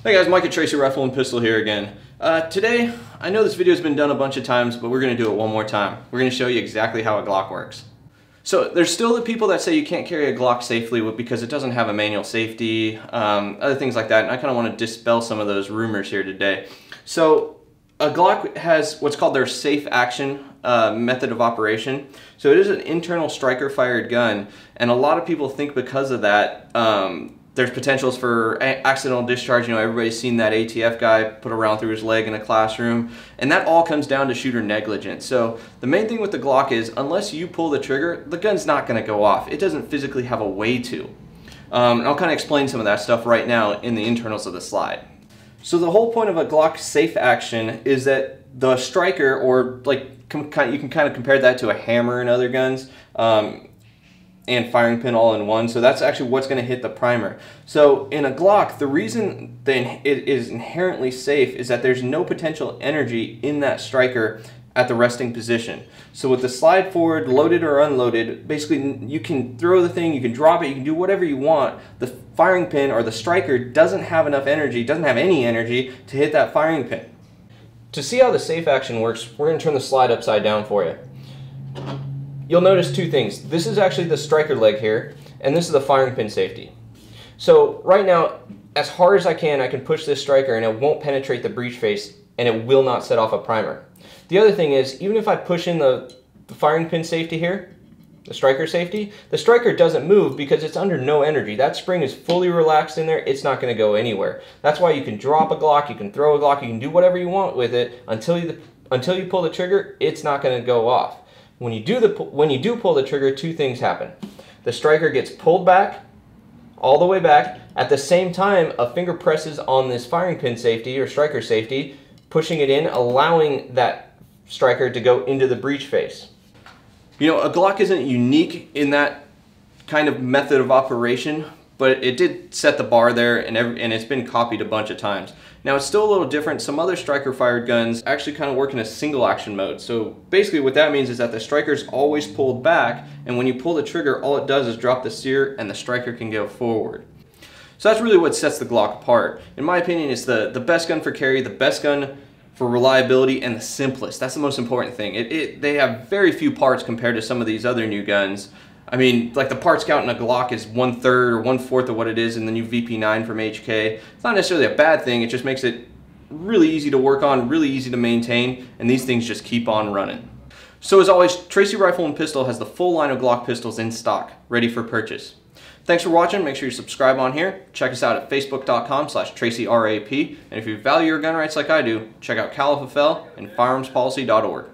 Hey guys, Mike at Tracy Rifle and Pistol here again. Today, I know this video has been done a bunch of times, but we're going to do it one more time. We're going to show you exactly how a Glock works. So there's still the people that say you can't carry a Glock safely because it doesn't have a manual safety, other things like that, and I kind of want to dispel some of those rumors here today. So a Glock has what's called their safe action method of operation. So it is an internal striker fired gun, and a lot of people think because of that, there's potentials for accidental discharge. You know, everybody's seen that ATF guy put a round through his leg in a classroom, and that all comes down to shooter negligence. So the main thing with the Glock is, unless you pull the trigger, the gun's not going to go off. It doesn't physically have a way to. And I'll kind of explain some of that stuff right now in the internals of the slide. So the whole point of a Glock safe action is that the striker, or like you can kind of compare that to a hammer in other guns, and firing pin all in one. So that's actually what's going to hit the primer. So in a Glock, the reason that it is inherently safe is that there's no potential energy in that striker at the resting position. So with the slide forward, loaded or unloaded, basically you can throw the thing, you can drop it, you can do whatever you want. The firing pin or the striker doesn't have enough energy, doesn't have any energy to hit that firing pin. To see how the safe action works, we're going to turn the slide upside down for you. You'll notice two things. This is actually the striker leg here, and this is the firing pin safety. So right now, as hard as I can push this striker and it won't penetrate the breech face, and it will not set off a primer. The other thing is, even if I push in the firing pin safety here, the striker safety, the striker doesn't move because it's under no energy. That spring is fully relaxed in there. It's not going to go anywhere. That's why you can drop a Glock, you can throw a Glock, you can do whatever you want with it until you pull the trigger. It's not going to go off. When you do pull the trigger, two things happen. The striker gets pulled back, all the way back. At the same time, a finger presses on this firing pin safety or striker safety, pushing it in, allowing that striker to go into the breech face. You know, a Glock isn't unique in that kind of method of operation, but it did set the bar there, and it's been copied a bunch of times. Now it's still a little different. Some other striker fired guns actually kind of work in a single action mode. So basically what that means is that the striker's always pulled back, and when you pull the trigger, all it does is drop the sear and the striker can go forward. So that's really what sets the Glock apart. In my opinion, it's the best gun for carry, the best gun for reliability, and the simplest. That's the most important thing. They have very few parts compared to some of these other new guns. I mean, like the parts count in a Glock is 1/3 or 1/4 of what it is in the new VP9 from HK. It's not necessarily a bad thing, it just makes it really easy to work on, really easy to maintain, and these things just keep on running. So as always, Tracy Rifle and Pistol has the full line of Glock pistols in stock, ready for purchase. Thanks for watching. Make sure you subscribe on here. Check us out at facebook.com/TracyRAP. And if you value your gun rights like I do, check out CalFFL and firearmspolicy.org.